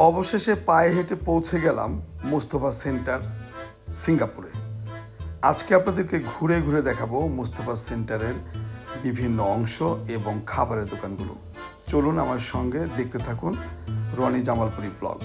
অবশেষে পায়ে হেঁটে পৌঁছে গেলাম মুস্তফা সেন্টার সিঙ্গাপুরে। আজকে আপনাদেরকে ঘুরে ঘুরে দেখাবো মুস্তফা সেন্টারের বিভিন্ন অংশ এবং খাবারের দোকানগুলো। চলুন আমার সঙ্গে দেখতে থাকুন রনি জামালপুরি ব্লগ।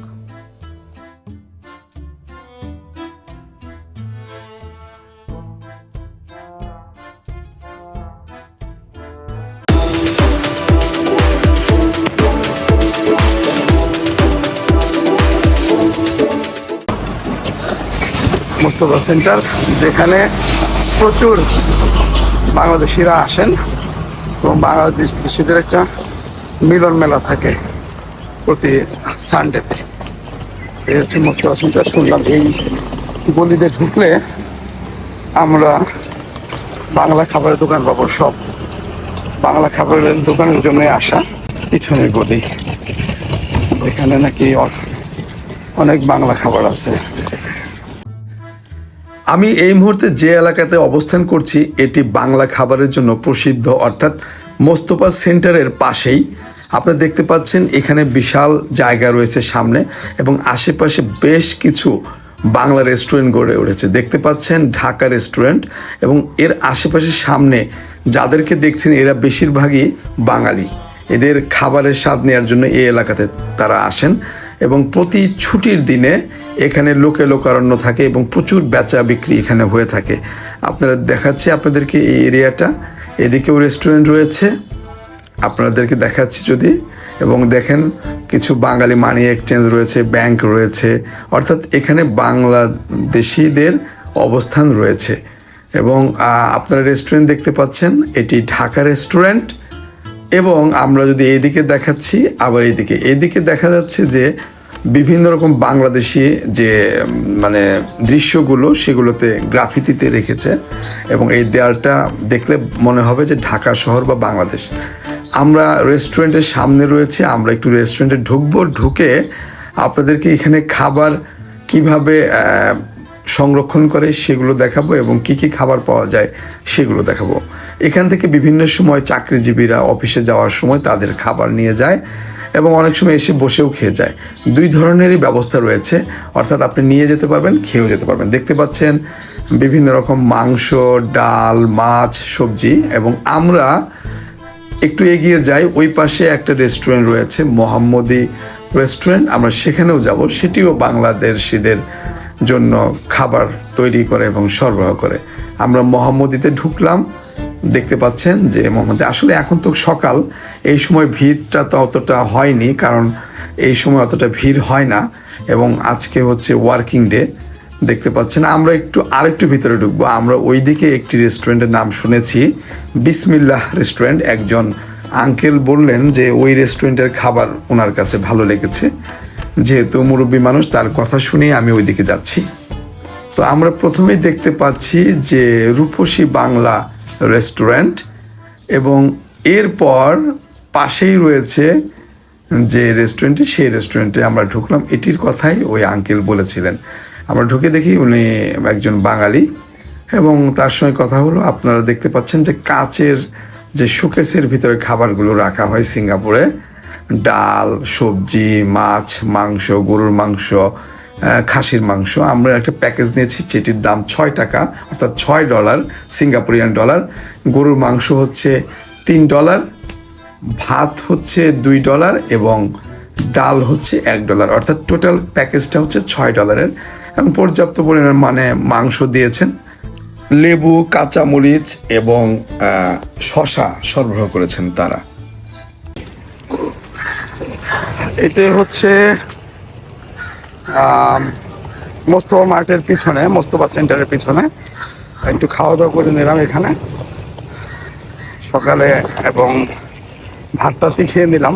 মুস্তফা সেন্টার, যেখানে প্রচুর বাংলাদেশিরা আসেন এবং বাংলাদেশিদের একটা মিলন মেলা থাকে প্রতি সানডেতে। এই হচ্ছে মুস্তফা সেন্টার। শুনলাম এই গলিতে ঢুকলে আমরা বাংলা খাবারের দোকান পাবো। সব বাংলা খাবারের দোকানের জন্য আসা পিছনের গলি, এখানে নাকি অনেক বাংলা খাবার আছে। আমি এই মুহূর্তে যে এলাকাতে অবস্থান করছি এটি বাংলা খাবারের জন্য প্রসিদ্ধ, অর্থাৎ মুস্তফা সেন্টারের পাশেই। আপনারা দেখতে পাচ্ছেন এখানে বিশাল জায়গা রয়েছে সামনে এবং আশেপাশে বেশ কিছু বাংলা রেস্টুরেন্ট গড়ে উঠেছে। দেখতে পাচ্ছেন ঢাকা রেস্টুরেন্ট, এবং এর আশেপাশে সামনে যাদেরকে দেখছেন এরা বেশিরভাগই বাঙালি। এদের খাবারের স্বাদ নেওয়ার জন্য এই এলাকাতে তারা আসেন এবং প্রতি ছুটির দিনে এখানে লোকে লোকারণ্য থাকে এবং প্রচুর বেচা বিক্রি এখানে হয়ে থাকে। আপনারা দেখাচ্ছি আপনাদেরকে এই এরিয়াটা, এদিকেও রেস্টুরেন্ট রয়েছে আপনাদেরকে দেখাচ্ছি যদি, এবং দেখেন কিছু বাঙালি মানি এক্সচেঞ্জ রয়েছে, ব্যাংক রয়েছে, অর্থাৎ এখানে বাংলাদেশিদের অবস্থান রয়েছে। এবং আপনারা রেস্টুরেন্ট দেখতে পাচ্ছেন, এটি ঢাকা রেস্টুরেন্ট। এবং আমরা যদি এইদিকে দেখাচ্ছি, আবার এইদিকে দেখা যাচ্ছে যে বিভিন্ন রকম বাংলাদেশি যে দৃশ্যগুলো সেগুলোতে গ্রাফিতিতে রেখেছে, এবং এই দেয়ালটা দেখলে মনে হবে যে ঢাকা শহর বা বাংলাদেশ। আমরা রেস্টুরেন্টের সামনে রয়েছে, আমরা একটু রেস্টুরেন্টে ঢুকে আপনাদেরকে এখানে খাবার কিভাবে সংরক্ষণ করে সেগুলো দেখাবো এবং কি কি খাবার পাওয়া যায় সেগুলো দেখাবো। এখান থেকে বিভিন্ন সময় চাকরিজীবীরা অফিসে যাওয়ার সময় তাদের খাবার নিয়ে যায় এবং অনেক সময় এসে বসেও খেয়ে যায়। দুই ধরনেরই ব্যবস্থা রয়েছে, অর্থাৎ আপনি নিয়ে যেতে পারবেন, খেয়েও যেতে পারবেন। দেখতে পাচ্ছেন বিভিন্ন রকম মাংস, ডাল, মাছ, সবজি। এবং আমরা একটু এগিয়ে যাই, ওই পাশে একটা রেস্টুরেন্ট রয়েছে মোহাম্মদী রেস্টুরেন্ট, আমরা সেখানেও যাব। সেটিও বাংলাদেশিদের জন্য খাবার তৈরি করে এবং সরবরাহ করে। আমরা মোহাম্মদীতে ঢুকলাম, দেখতে পাচ্ছেন যে মোহাম্মদী আসলে এখন তো সকাল, এই সময় ভিড়টা তো অতটা হয়নি, কারণ এই সময় অতটা ভিড় হয় না এবং আজকে হচ্ছে ওয়ার্কিং ডে। দেখতে পাচ্ছেন আমরা আরেকটু ভিতরে ঢুকবো। আমরা ওইদিকে একটি রেস্টুরেন্টের নাম শুনেছি, বিসমিল্লাহ রেস্টুরেন্ট। একজন আঙ্কেল বললেন যে ওই রেস্টুরেন্টের খাবার ওনার কাছে ভালো লেগেছে, যেহেতু মুরব্বী মানুষ, তার কথা শুনেই আমি ওইদিকে যাচ্ছি। তো আমরা প্রথমেই দেখতে পাচ্ছি যে রূপসী বাংলা রেস্টুরেন্ট, এবং এরপর পাশেই রয়েছে যে রেস্টুরেন্টটি, সেই রেস্টুরেন্টে আমরা ঢুকলাম। এটির কথাই ওই আঙ্কেল বলেছিলেন। আমরা ঢুকে দেখি উনি একজন বাঙালি এবং তার সঙ্গে কথা হলো। আপনারা দেখতে পাচ্ছেন যে কাচের যে শোকেসের ভিতরে খাবারগুলো রাখা হয় সিঙ্গাপুরে, ডাল, সবজি, মাছ, মাংস, গরুর মাংস, খাসির মাংস। আমরা একটা প্যাকেজ নিয়েছি যেটির দাম $6, অর্থাৎ $6 সিঙ্গাপুরিয়ান ডলার। গরুর মাংস হচ্ছে $3, ভাত হচ্ছে $2 এবং ডাল হচ্ছে $1, অর্থাৎ টোটাল প্যাকেজটা হচ্ছে $6 এবং পর্যাপ্ত পরিমাণে মাংস দিয়েছেন। লেবু, কাঁচামরিচ এবং শসা সরবরাহ করেছেন তারা। এটাই হচ্ছে মোস্তফা মার্টের পিছনে, মোস্তফা সেন্টারের পিছনে। একটু খাওয়া দাওয়া করে নিলাম এখানে সকালে, এবং ভাতটাতি খেয়ে নিলাম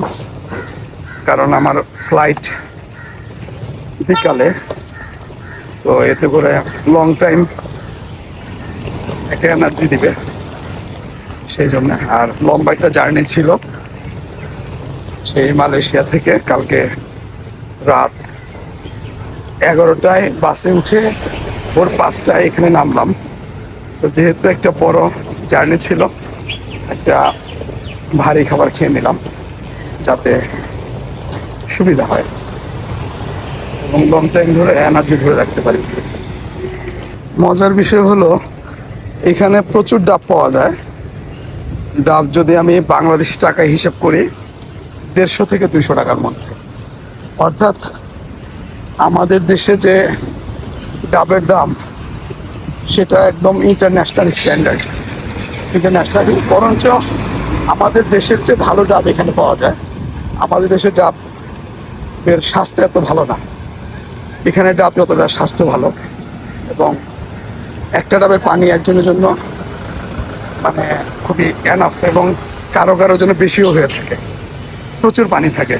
কারণ আমার ফ্লাইট বিকালে, তো এতে করে লং টাইম একটা এনার্জি দিবে সেই জন্য। আর লম্বা একটা জার্নি ছিল সেই মালয়েশিয়া থেকে। কালকে রাত 11টায় বাসে উঠে ভোর 5টায় এখানে নামলাম। তো যেহেতু একটা বড় জার্নি ছিল, একটা ভারী খাবার খেয়ে নিলাম যাতে সুবিধা হয়। এবং লং টাইম ধরে এনার্জি ধরে রাখতে পারি। মজার বিষয় হলো এখানে প্রচুর ডাব পাওয়া যায়। ডাব যদি আমি বাংলাদেশি টাকায় হিসাব করি 150 থেকে 200 টাকার মধ্যে, অর্থাৎ আমাদের দেশে যে ডাবের দাম সেটা একদম ইন্টারন্যাশনাল স্ট্যান্ডার্ড। ইন্টারন্যাশনালি বরঞ্চ আমাদের দেশের চেয়ে ভালো ডাব এখানে পাওয়া যায়। আমাদের দেশের ডাবের স্বাস্থ্য এত ভালো না, এখানে ডাব যতটা স্বাস্থ্য ভালো। এবং একটা ডাবের পানি একজনের জন্য মানে খুবই এনাফ, এবং কারো কারোর জন্য বেশিও হয়ে থাকে, প্রচুর পানি থাকে।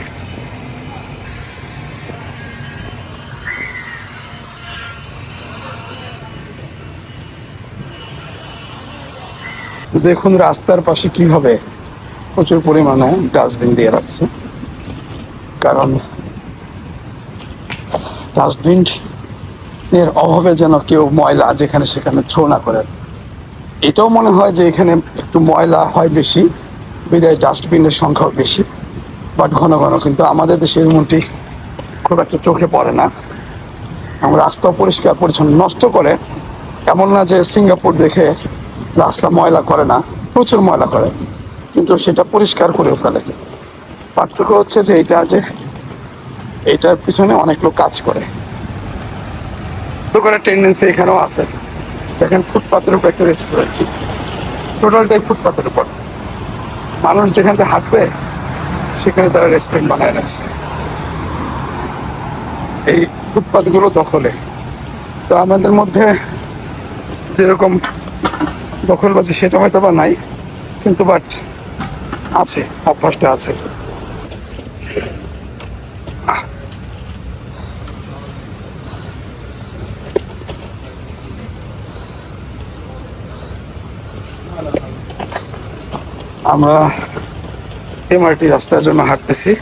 দেখুন রাস্তার পাশে কিভাবে প্রচুর পরিমাণে ডাস্টবিন দিয়ে রাখছে, কারণ ডাস্টবিন এর অভাবে যেন কেউ ময়লা যেখানে সেখানে থ্রো না করে। এটাও মনে হয় যে এখানে একটু ময়লা হয় বেশি, বিদায় ডাস্টবিনের সংখ্যাও বেশি, বাট ঘন ঘন কিন্তু আমাদের দেশে এমনটি খুব একটা চোখে পড়ে না। এবং রাস্তাও পরিষ্কার পরিচ্ছন্ন, নষ্ট করে এমন না যে সিঙ্গাপুর দেখে রাস্তা ময়লা করে না, প্রচুর ময়লা করে, কিন্তু সেটা পরিষ্কার করেও ফেলে। পার্থক্য হচ্ছে যে এটার পিছনে অনেক লোক কাজ করে। দোকানের টেন্ডেন্সি এখানেও আছে। দেখেন ফুটপাতের উপর একটা রেস্টুরেন্ট, টোটালটাই ফুটপাতের উপর। মানুষ যেখান থেকে হাঁটবে সেখানে তারা রেস্টুরেন্ট বানায় রাখছে এই ফুটপাতগুলো দখলে। তো আমাদের মধ্যে যেরকম দখলবাজি সেটা হয়তো বা নাই, কিন্তু বাট আছে, অভ্যাসটা আছে। আমরা এমআরটি রাস্তার জন্য হাঁটতেছি।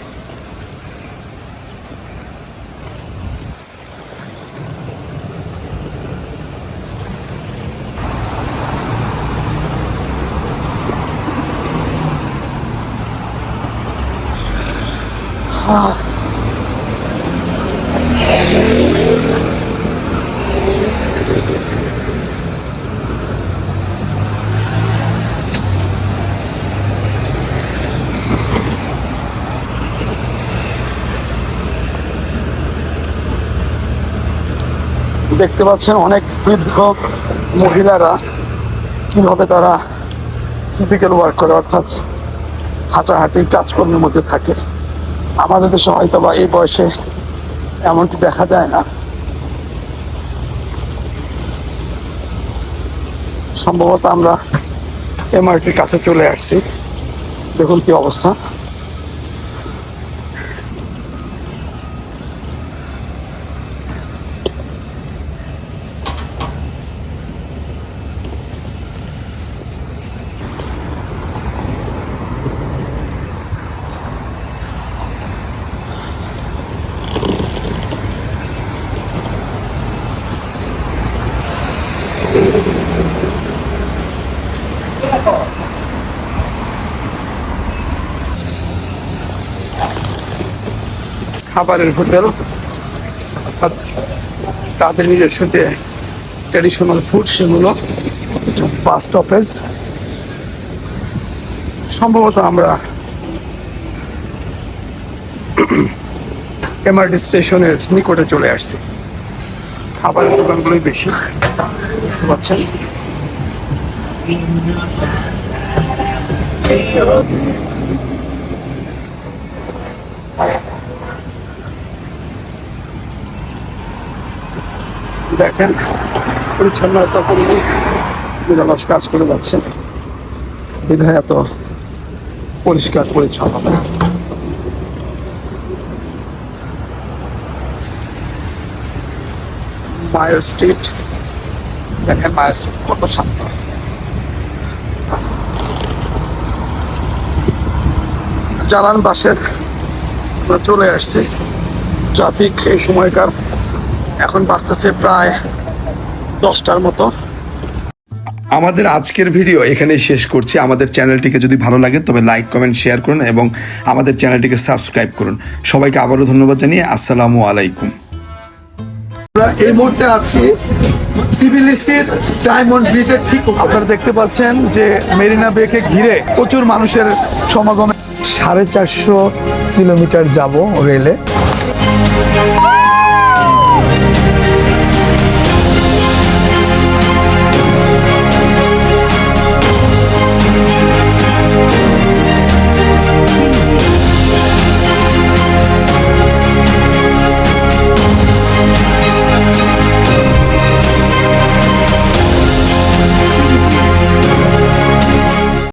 দেখতে পাচ্ছেন অনেক বৃদ্ধ মহিলারা কিভাবে তারা ফিজিক্যাল ওয়ার্ক করে, অর্থাৎ হাঁটাহাঁটি কাজকর্মের মধ্যে থাকে। আমাদের দেশে হয়তো বা এই বয়সে এমনটি দেখা যায় না। সম্ভবত আমরা এমআরটির কাছে চলে আসছি। দেখুন কি অবস্থা। খাবারের হোটেল, অর্থাৎ তাদের নিজস্ব যে ট্র্যাডিশনাল ফুড সেগুলো বাস স্টপেজ। সম্ভবত আমরা এমআরটি স্টেশনের নিকটে চলে আসছি। খাবারের দোকানগুলোই বেশি দেখতে পাচ্ছেন। দেখেন পরিচ্ছন্নতা কর্মী নিরলস কাজ করে যাচ্ছে, বিধায় এত পরিষ্কার পরিচ্ছন্নতা। মায়ের স্ট্রিট, দেখেন মায়ের স্ট্রিট কত শান্ত। জালান বাসের আমরা চলে আসছি। ট্রাফিক এই সময়কার এখন বাজতেছে প্রায় 10টার মতো। আমাদের আজকের ভিডিও এখানেই শেষ করছি। আমাদের চ্যানেলটিকে যদি ভালো লাগে তবে লাইক কমেন্ট শেয়ার করুন এবং আমাদের চ্যানেলটিকে সাবস্ক্রাইব করুন। সবাইকে আবারও ধন্যবাদ জানিয়ে আসসালামু আলাইকুম। আমরা এই মুহূর্তে আছি তিবিলিসির ডায়মন্ড ব্রিজের ঠিক উপরে। আপনারা দেখতে পাচ্ছেন যে মেরিনা বেকে ঘিরে প্রচুর মানুষের সমাগম। 450 কিলোমিটার যাব রেলে।